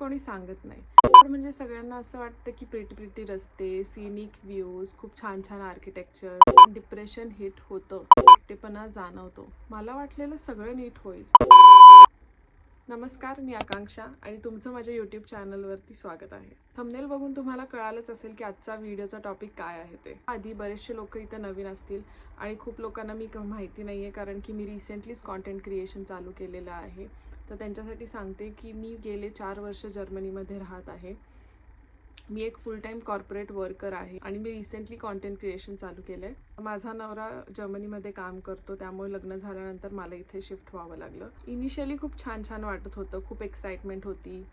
कोणी सांगत नाही. पण म्हणजे सगळ्यांना असं वाटतं की प्रिटी रस्ते, सीनिक व्ह्यूज, खूप छान छान आर्किटेक्चर. डिप्रेशन हिट होतं, एकटेपणा जाणवतो. मला वाटलेलं सगळं नीट होईल. नमस्कार, मी आकांक्षा आणि तुमचं माझ्या यूट्यूब चॅनलवरती स्वागत आहे. थंबनेल बघून तुम्हाला कळालंच असेल की आजचा व्हिडिओचा टॉपिक काय आहे ते. आधी बरेचसे लोक इथं नवीन असतील आणि खूप लोकांना मी माहिती नाही आहे, कारण की मी रिसेंटलीच कॉन्टेंट क्रिएशन चालू केलेलं आहे. तर त्यांच्यासाठी सांगते की मी गेले 4 वर्ष जर्मनीमध्ये राहत आहे. मी एक फुल टाईम कॉर्पोरेट वर्कर आहे आणि मी रिसेंटली कॉन्टेंट क्रिएशन चालू केलं आहे. माझा नवरा जर्मनीमध्ये काम करतो, त्यामुळे लग्न झाल्यानंतर मला इथे शिफ्ट व्हावं लागलं. इनिशियली खूप छान छान वाटत होतं, खूप एक्साइटमेंट होती.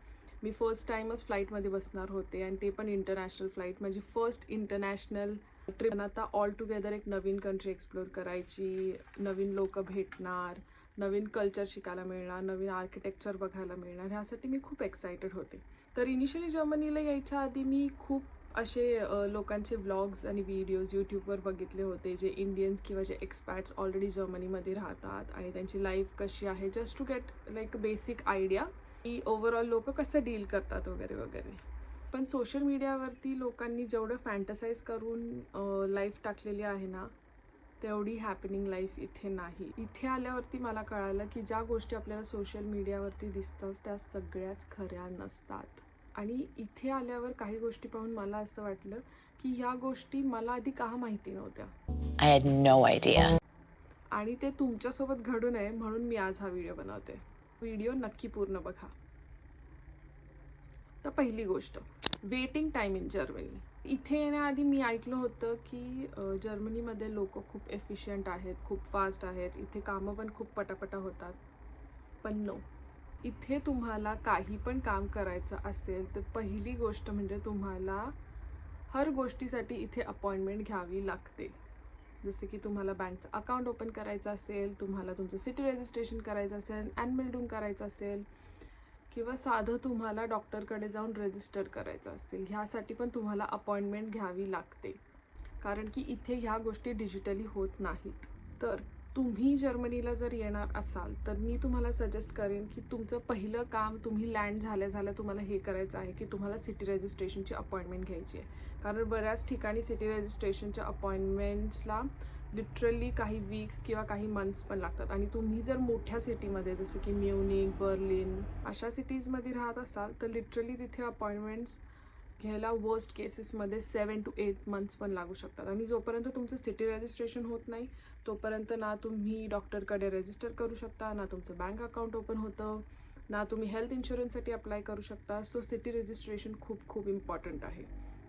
मी फर्स्ट टाईमच फ्लाईटमध्ये बसणार होते आणि ते पण इंटरनॅशनल फ्लाईट. माझी फर्स्ट इंटरनॅशनल ट्रिप. आता ऑल टुगेदर एक नवीन कंट्री एक्सप्लोर करायची, नवीन लोक भेटणार, नवीन कल्चर शिकायला मिळणार, नवीन आर्किटेक्चर बघायला मिळणार, ह्यासाठी मी खूप एक्सायटेड होते. तर इनिशियली जर्मनीला यायच्या आधी मी खूप असे लोकांचे व्लॉग्स आणि व्हिडिओज यूट्यूबवर बघितले होते, जे इंडियन्स किंवा जे एक्सपॅट्स ऑलरेडी जर्मनीमध्ये राहतात आणि त्यांची लाईफ कशी आहे, just to get like basic idea की ओव्हरऑल लोक कसं डील करतात वगैरे वगैरे. पण सोशल मीडियावरती लोकांनी जेवढं फॅन्टसाईज करून लाईफ टाकलेली आहे ना, तेवढी हॅपनिंग लाईफ इथे नाही. इथे आल्यावरती मला कळालं की ज्या गोष्टी आपल्याला सोशल मीडियावरती दिसतात त्या सगळ्याच खऱ्या नसतात. आणि इथे आल्यावर काही गोष्टी पाहून मला असं वाटलं की ह्या गोष्टी मला आधी का माहिती नव्हत्या. I had no idea. आणि ते तुमच्यासोबत घडू नये म्हणून मी आज हा व्हिडिओ बनवते. व्हिडिओ नक्की पूर्ण बघा. तर पहिली गोष्ट, वेटिंग टाईम इन जर्मनी. इथे येण्याआधी मी ऐकलं होतं की जर्मनीमध्ये लोक खूप एफिशियंट आहेत, खूप फास्ट आहेत, इथे कामं पण खूप पटापटा होतात. पण नो, इथे तुम्हाला काही पण काम करायचं असेल तर पहिली गोष्ट म्हणजे तुम्हाला हर गोष्टीसाठी इथे अपॉइंटमेंट घ्यावी लागते. जसे की तुम्हाला बँकचं अकाउंट ओपन करायचं असेल, तुम्हाला तुमचं सिटी रजिस्ट्रेशन करायचं असेल, ॲनमेल्डिंग करायचं असेल, किंवा साधं तुम्हाला डॉक्टरकडे जाऊन रजिस्टर करायचं असेल, ह्यासाठी पण तुम्हाला अपॉइंटमेंट घ्यावी लागते. कारण की इथे ह्या गोष्टी डिजिटली होत नाहीत. तर तुम्ही जर्मनीला जर येणार असाल तर मी तुम्हाला सजेस्ट करेन की तुमचं पहिलं काम, तुम्ही लँड झाल्या तुम्हाला हे करायचं आहे की तुम्हाला सिटी रजिस्ट्रेशनची अपॉइंटमेंट घ्यायची आहे. कारण बऱ्याच ठिकाणी सिटी रजिस्ट्रेशनच्या अपॉइंटमेंट्सला लिटरली काही वीक्स किंवा काही मंथ्स पण लागतात. आणि तुम्ही जर मोठ्या सिटीमध्ये जसं की म्युनिक, बर्लिन अशा सिटीजमध्ये राहत असाल तर लिटरली तिथे अपॉइंटमेंट्स घ्यायला वर्स्ट केसेसमध्ये 7 to 8 मंथ्स पण लागू शकतात. आणि जोपर्यंत तुमचं सिटी रजिस्ट्रेशन होत नाही तोपर्यंत ना तुम्ही डॉक्टरकडे रजिस्टर करू शकता, ना तुमचं बँक अकाउंट ओपन होतं, ना तुम्ही हेल्थ इन्शुरन्ससाठी अप्लाय करू शकता. सो सिटी रजिस्ट्रेशन खूप खूप इम्पॉर्टंट आहे.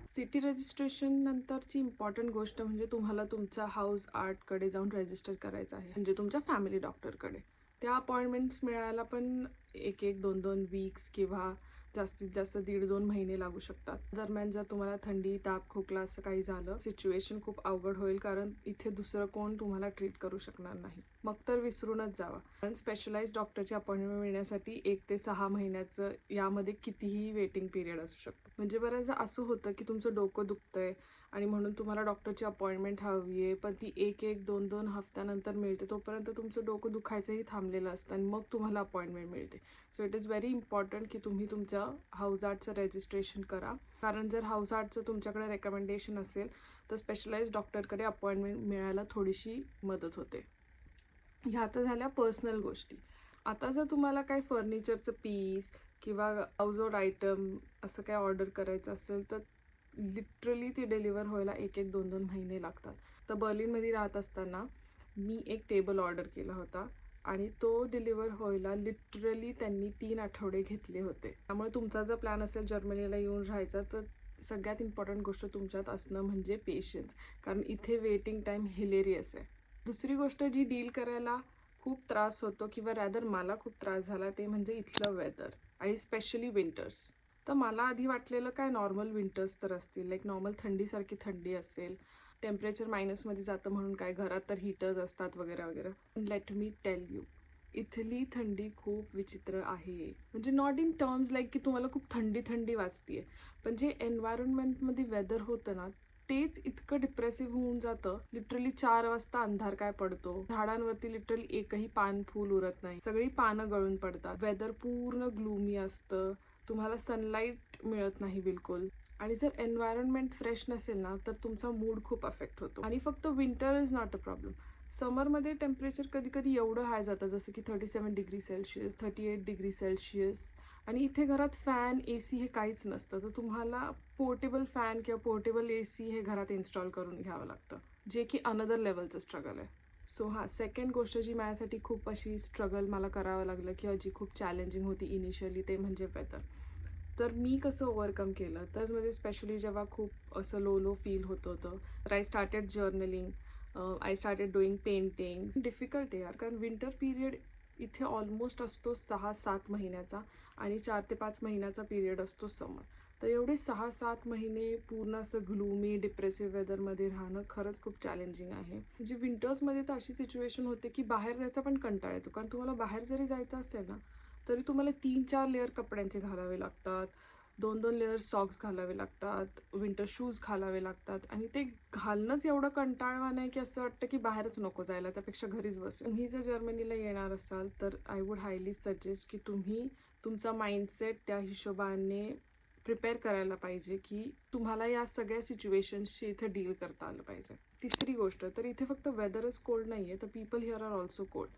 सिटी रजिस्ट्रेशन नंतरची इम्पॉर्टंट गोष्ट म्हणजे तुम्हाला तुमच्या हाऊस आर्टकडे जाऊन रजिस्टर करायचं आहे, म्हणजे तुमच्या फॅमिली डॉक्टरकडे. त्या अपॉइंटमेंट्स मिळायला पण 1-2 वीक्स किंवा जास्तीत जास्त 1.5-2 महिने लागू शकतात. दरम्यान जर तुम्हाला थंडी, ताप, खोकला असं काही झालं, सिच्युएशन खूप अवघड होईल, कारण इथे दुसरं कोण तुम्हाला ट्रीट करू शकणार नाही. मग तर विसरूनच जावा. कारण स्पेशलाइज्ड डॉक्टरची अपॉइंटमेंट मिळण्यासाठी 1 ते 6 महिन्याचं यामध्ये कितीही वेटिंग पिरियड असू शकतो. म्हणजे बऱ्याचदा असं होतं की तुमचं डोकं दुखतंय आणि म्हणून तुम्हाला डॉक्टरची अपॉइंटमेंट हवी आहे, पण ती 1-2 हफ्त्यानंतर मिळते. तोपर्यंत तुमचं डोकं दुखायचंही थांबलेलं असतं आणि मग तुम्हाला अपॉइंटमेंट मिळते. So it is very important की तुम्ही तुमच्या हाऊस आर्टचं रजिस्ट्रेशन करा. कारण जर हाऊस आर्टचं तुमच्याकडे रेकमेंडेशन असेल तर स्पेशलाइज्ड डॉक्टरकडे अपॉइंटमेंट मिळायला थोडीशी मदत होते. ह्या तर झाल्या पर्सनल गोष्टी. आता जर तुम्हाला काही फर्निचरचं पीस किंवा हाऊसहोल्ड आयटम असं काय ऑर्डर करायचं असेल तर लिटरली ती डिलिव्हर व्हायला 1-2 महिने लागतात. तर बर्लिनमध्ये राहत असताना मी एक टेबल ऑर्डर केला होता आणि तो डिलिव्हर व्हायला लिटरली त्यांनी 3 आठवडे घेतले होते. त्यामुळे तुमचा जर प्लॅन असेल जर्मनीला येऊन राहायचा तर सगळ्यात इम्पॉर्टंट गोष्ट तुमच्यात असणं म्हणजे पेशन्स. कारण इथे वेटिंग टाईम हिलेरियस आहे. दुसरी गोष्ट जी डील करायला खूप त्रास होतो किंवा रॅदर मला खूप त्रास झाला ते म्हणजे इथलं वेदर आणि स्पेशली विंटर्स. तर मला आधी वाटलेलं काय नॉर्मल विंटर्स तर असतील, लाईक नॉर्मल थंडीसारखी थंडी असेल, टेम्परेचर मायनसमध्ये जातं म्हणून काय, घरात तर हीटर्स असतात वगैरे वगैरे. लेट मी टेल यू, इथली थंडी खूप विचित्र आहे. म्हणजे नॉट इन टर्म्स लाईक की तुम्हाला खूप थंडी वाजतीये, पण जे एन्व्हायरमेंटमध्ये वेदर होतं ना तेच इतकं डिप्रेसिव्ह होऊन जातं. लिटरली 4 वाजता अंधार काय पडतो, झाडांवरती लिटरली एकही पान फूल उरत नाही, सगळी पानं गळून पडतात, वेदर पूर्ण ग्लूमी असतं, तुम्हाला सनलाईट मिळत नाही बिलकुल. आणि जर एन्व्हायरमेंट फ्रेश नसेल ना तर तुमचा मूड खूप अफेक्ट होतो. आणि फक्त winter is not a problem. समरमध्ये टेम्परेचर कधी कधी एवढं हाय जातं जसं की 37 डिग्री सेल्सिअस, 38 डिग्री सेल्सिअस. आणि इथे घरात फॅन, ए सी हे काहीच नसतं. तर तुम्हाला पोर्टेबल फॅन किंवा पोर्टेबल ए सी हे घरात इन्स्टॉल करून घ्यावं लागतं, जे की अनदर लेवलचं स्ट्रगल आहे. सो हां, सेकंड गोष्ट जी माझ्यासाठी खूप अशी स्ट्रगल मला करावं लागलं किंवा जी खूप चॅलेंजिंग होती इनिशियली ते म्हणजे वेदर. तर मी कसं ओव्हरकम केलं तर मध्ये स्पेशली जेव्हा खूप असं लो फील होत होतं तर I started journaling, I started doing painting. Difficult आहे यार, कारण विंटर पिरियड इथे ऑलमोस्ट असतो 6-7 महिन्याचा आणि 4 ते 5 महिन्याचा पिरियड असतो समर. तर एवढे 6-7 महिने पूर्ण असं ग्लूमी डिप्रेसिव्ह वेदरमध्ये राहणं खरंच खूप चॅलेंजिंग आहे. म्हणजे विंटर्समध्ये तर अशी सिच्युएशन होते की बाहेर जायचा पण कंटाळा येतो, कारण तुम्हाला बाहेर जरी जायचं असेल ना तरी तुम्हाला 3-4 लेअर कपड्यांचे घालावे लागतात, 2-2 लेअर सॉक्स घालावे लागतात, विंटर शूज घालावे लागतात. आणि ते घालणंच एवढं कंटाळवाणं आहे की असं वाटतं की बाहेरच नको जायला, त्यापेक्षा घरीच बसू. तुम्ही जर जर्मनीला येणार असाल तर आय वुड हायली सजेस्ट की तुम्ही तुमचा माइंडसेट त्या हिशोबाने प्रिपेअर करायला पाहिजे की तुम्हाला या सगळ्या सिच्युएशन्सशी इथे डील करता आलं पाहिजे. तिसरी गोष्ट, तर इथे फक्त वेदरच कोल्ड नाही आहे, तर people here are also cold.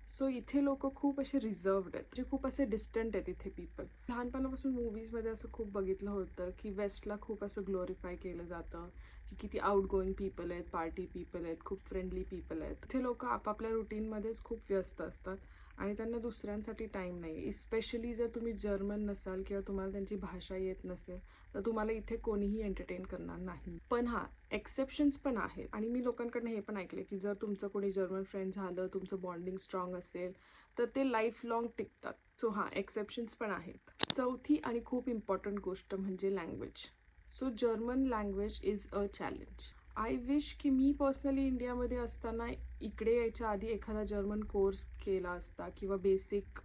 So इथे लोक खूप असे रिझर्वड आहेत, जे खूप असे डिस्टंट आहेत इथे पीपल. लहानपणापासून मूवीजमध्ये असं खूप बघितलं होतं की वेस्टला खूप असं ग्लोरिफाय केलं जातं की किती आउट गोईंग पीपल आहेत, पार्टी पीपल आहेत, खूप फ्रेंडली पीपल आहेत. इथे लोक आपापल्या रुटीनमध्येच खूप व्यस्त असतात आणि त्यांना दुसऱ्यांसाठी टाईम नाही. इस्पेशली जर तुम्ही जर्मन नसाल किंवा तुम्हाला त्यांची भाषा येत नसेल तर तुम्हाला इथे कोणीही एंटरटेन करणार नाही. पण हां, एक्सेप्शन्स पण आहेत. आणि मी लोकांकडनं हे पण ऐकले की जर तुमचं कोणी जर्मन फ्रेंड झालं, तुमचं बॉन्डिंग स्ट्रॉंग असेल तर ते लाईफ लाँग टिकतात. सो हां, एक्सेप्शन्स पण आहेत. चौथी आणि खूप इम्पॉर्टंट गोष्ट म्हणजे language. So German language is a challenge. I wish की मी पर्सनली इंडियामध्ये असताना इकडे यायच्या आधी एखादा जर्मन कोर्स केला असता किंवा बेसिक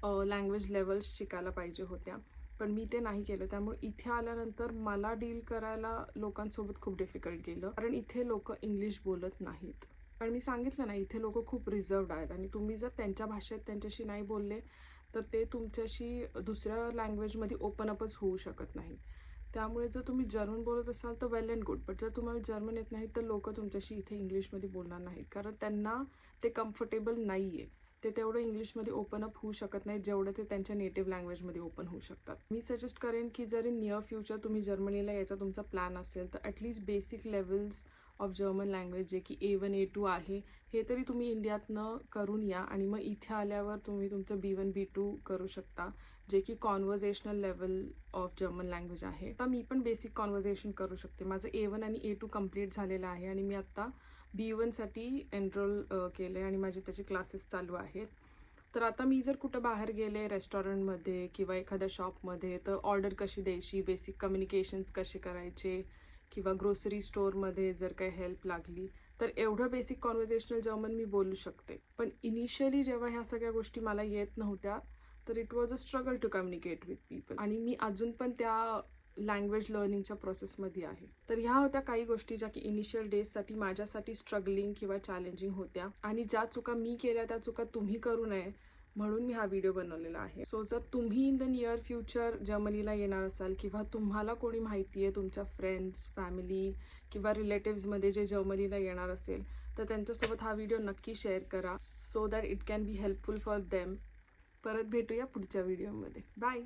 लँग्वेज लेवल्स शिकायला पाहिजे होत्या. पण मी ते नाही केलं. त्यामुळे इथे आल्यानंतर मला डील करायला लोकांसोबत खूप डिफिकल्ट गेलं, कारण इथे लोक इंग्लिश बोलत नाहीत. कारण मी सांगितलं ना, इथे लोक खूप रिझर्वड आहेत आणि तुम्ही जर त्यांच्या भाषेत त्यांच्याशी नाही बोलले तर ते तुमच्याशी दुसऱ्या लँग्वेजमध्ये ओपन अपच होऊ शकत नाही. त्यामुळे जर तुम्ही जर्मन बोलत असाल तर वेल अँड गुड, बट जर तुम्हाला जर्मन येत नाही तर लोक तुमच्याशी इथे इंग्लिशमध्ये बोलणार नाहीत, कारण त्यांना ते कम्फर्टेबल नाही आहे. ते तेवढं इंग्लिशमध्ये ओपन अप होऊ शकत नाही जेवढं ते त्यांच्या नेटिव्ह लँग्वेजमध्ये ओपन होऊ शकतात. मी सजेस्ट करेन की जर इन नियर फ्युचर तुम्ही जर्मनीला यायचा तुमचा प्लॅन असेल तर at least basic levels of German language जे की A1 A2 आहे हे तरी तुम्ही इंडियातनं करून या आणि मग इथे आल्यावर तुम्ही तुमचं B1 B2 करू शकता, जे की कॉन्व्हर्सेशनल लेवल ऑफ जर्मन लँग्वेज आहे. आता मी पण बेसिक कॉन्व्हर्सेशन करू शकते. माझं A1 आणि A2 कम्प्लीट झालेलं आहे आणि मी आत्ता B1साठी एनरोल केलं आहे आणि माझे त्याचे क्लासेस चालू आहेत. तर आता मी जर कुठं बाहेर गेले रेस्टॉरंटमध्ये किंवा एखाद्या शॉपमध्ये तर ऑर्डर कशी द्यायची, बेसिक कम्युनिकेशन्स कसे करायचे किंवा ग्रोसरी स्टोअरमध्ये जर काही हेल्प लागली तर एवढं बेसिक कॉन्व्हर्सेशनल जर्मन मी बोलू शकते. पण इनिशियली जेव्हा ह्या सगळ्या गोष्टी मला येत नव्हत्या तर it was a struggle to communicate with people आणि मी अजून पण त्या लँग्वेज लर्निंगच्या प्रोसेसमध्ये आहे. तर ह्या होत्या काही गोष्टी ज्या की इनिशियल डेजसाठी माझ्यासाठी स्ट्रगलिंग किंवा चॅलेंजिंग होत्या आणि ज्या चुका मी केल्या त्या चुका तुम्ही करू नये म्हणून मी हा व्हिडिओ बनवलेला आहे. सो जर तुम्ही इन द नियर फ्युचर जर्मनीला येणार असाल किंवा तुम्हाला कोणी माहिती आहे तुमच्या फ्रेंड्स, फॅमिली किंवा रिलेटिव्समध्ये जे जर्मनीला येणार असेल तर त्यांच्यासोबत हा व्हिडिओ नक्की शेअर करा, so that it can be helpful for them. परत भेटूया पुढच्या व्हिडिओमध्ये. बाय.